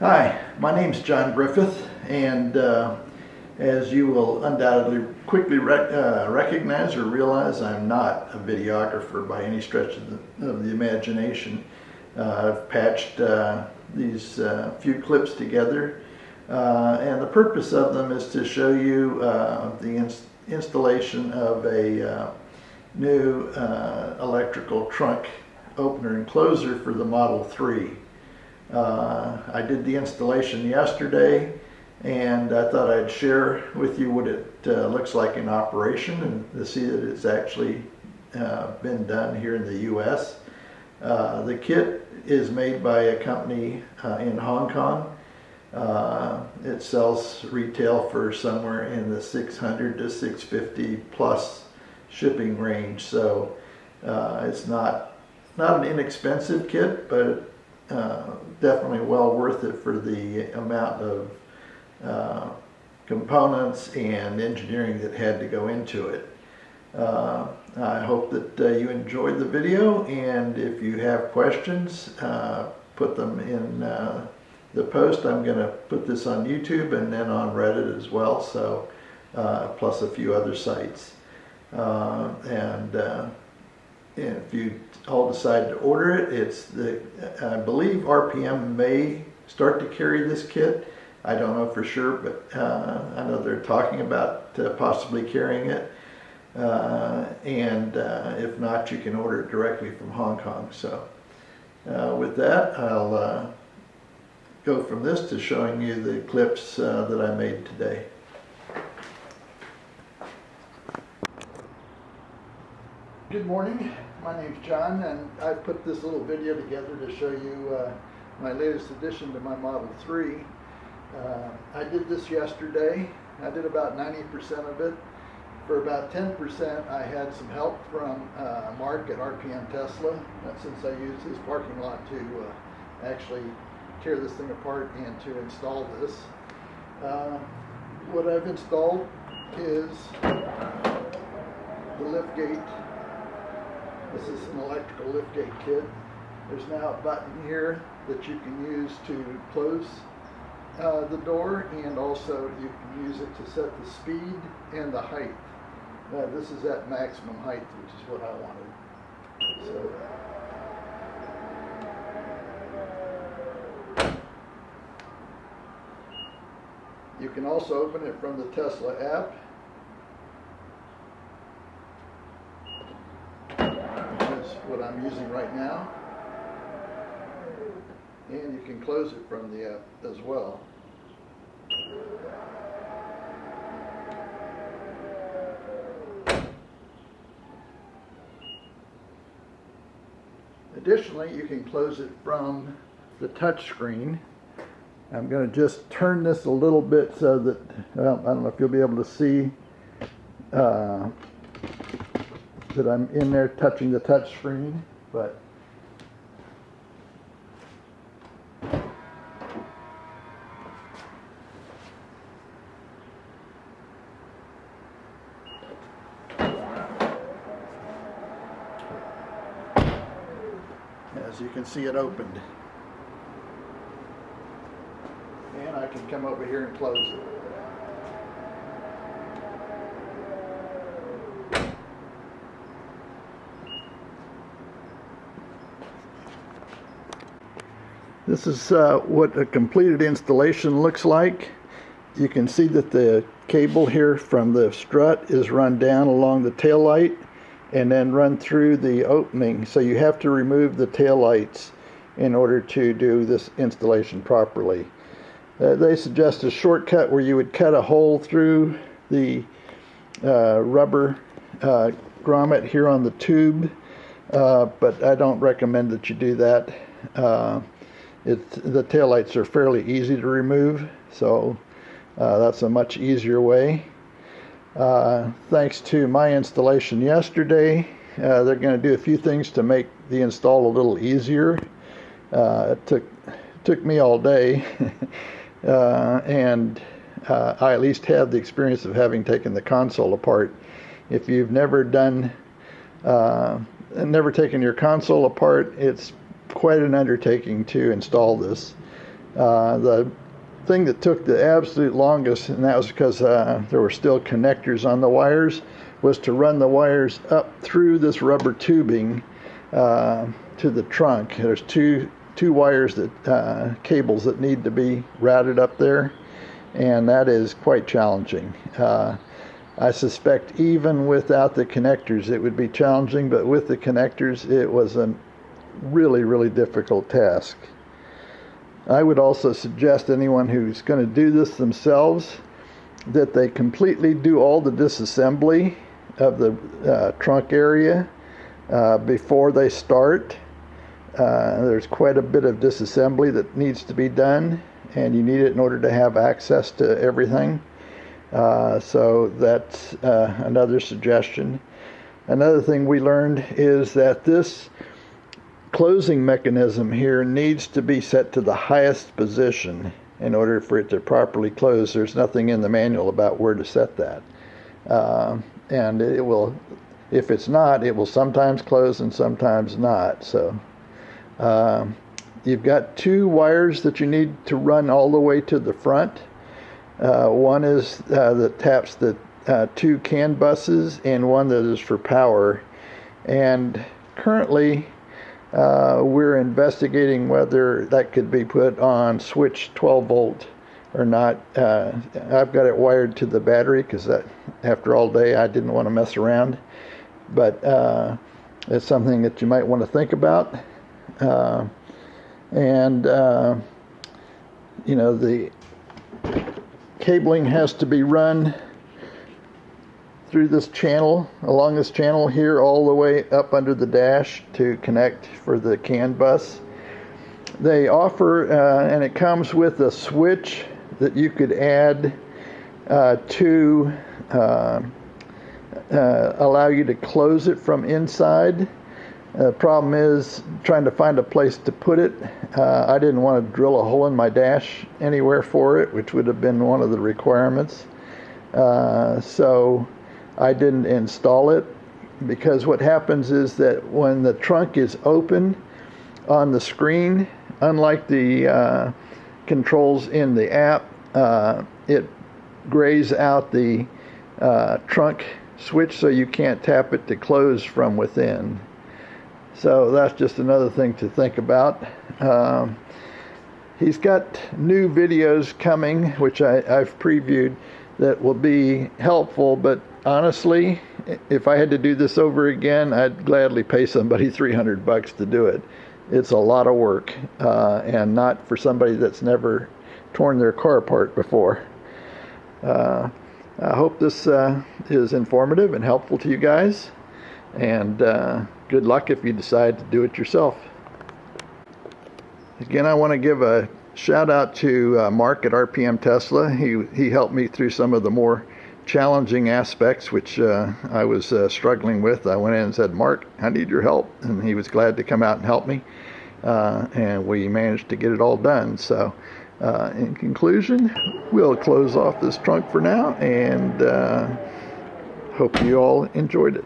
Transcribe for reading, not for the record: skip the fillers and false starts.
Hi, my name's John Griffith, and as you will undoubtedly quickly recognize or realize, I'm not a videographer by any stretch of the imagination. I've patched these few clips together, and the purpose of them is to show you the installation of a new electrical trunk opener and closer for the Model 3. I did the installation yesterday, and I thought I'd share with you what it looks like in operation and to see that it's actually been done here in the US. The kit is made by a company in Hong Kong. It sells retail for somewhere in the $600 to $650 plus shipping range, so it's not an inexpensive kit, but definitely well worth it for the amount of components and engineering that had to go into it. I hope that you enjoyed the video, and if you have questions, put them in the post. I'm going to put this on YouTube and then on Reddit as well, so plus a few other sites. And if you all decide to order it, I believe RPM may start to carry this kit. I don't know for sure, but I know they're talking about possibly carrying it. And if not, you can order it directly from Hong Kong. So with that, I'll go from this to showing you the clips that I made today. Good morning, my name's John, and I put this little video together to show you my latest addition to my Model 3. I did this yesterday. I did about 90% of it. For about 10%, I had some help from Mark at RPM Tesla, since I used his parking lot to actually tear this thing apart and to install this. What I've installed is the lift gate. This is an electrical liftgate kit. There's now a button here that you can use to close the door, and also you can use it to set the speed and the height. This is at maximum height, which is what I wanted. So you can also open it from the Tesla app. What I'm using right now, and you can close it from the app as well. Additionally, you can close it from the touch screen. I'm going to just turn this a little bit so that, well, I don't know if you'll be able to see that I'm in there touching the touch screen, but as you can see, it opened, and I can come over here and close it. This is what a completed installation looks like. You can see that the cable here from the strut is run down along the tail light and then run through the opening. So you have to remove the tail lights in order to do this installation properly. They suggest a shortcut where you would cut a hole through the rubber grommet here on the tube, but I don't recommend that you do that. The taillights are fairly easy to remove, so that's a much easier way. Thanks to my installation yesterday, they're going to do a few things to make the install a little easier. It took me all day, and I at least have the experience of having taken the console apart. If you've never taken your console apart, it's quite an undertaking to install this. The thing that took the absolute longest, and that was because there were still connectors on the wires, was to run the wires up through this rubber tubing to the trunk. There's two wires that cables that need to be routed up there, and that is quite challenging. I suspect even without the connectors it would be challenging, but with the connectors it was a really difficult task. I would also suggest anyone who's going to do this themselves that they completely do all the disassembly of the trunk area before they start. There's quite a bit of disassembly that needs to be done, and you need it in order to have access to everything. So that's another suggestion. Another thing we learned is that this closing mechanism here needs to be set to the highest position in order for it to properly close. There's nothing in the manual about where to set that. And it will, if it's not, it will sometimes close and sometimes not. So you've got two wires that you need to run all the way to the front. One is that taps the two CAN buses, and one that is for power. And currently we're investigating whether that could be put on switch 12 volt or not. I've got it wired to the battery because after all day I didn't want to mess around, but it's something that you might want to think about. You know, the cabling has to be run through this channel, along this channel here, all the way up under the dash to connect for the CAN bus. They offer, and it comes with a switch that you could add to allow you to close it from inside. The problem is trying to find a place to put it. I didn't want to drill a hole in my dash anywhere for it, which would have been one of the requirements. So I didn't install it, because what happens is that when the trunk is open on the screen, unlike the controls in the app, it grays out the trunk switch, so you can't tap it to close from within. So that's just another thing to think about. He's got new videos coming, which I've previewed, that will be helpful, but honestly, if I had to do this over again, I'd gladly pay somebody $300 to do it. It's a lot of work, and not for somebody that's never torn their car apart before. I hope this is informative and helpful to you guys, and good luck if you decide to do it yourself. Again, I want to give a shout out to Mark at RPM Tesla. He helped me through some of the more challenging aspects which I was struggling with. I went in and said, "Mark, I need your help," and he was glad to come out and help me, and we managed to get it all done. So in conclusion, we'll close off this trunk for now, and hope you all enjoyed it.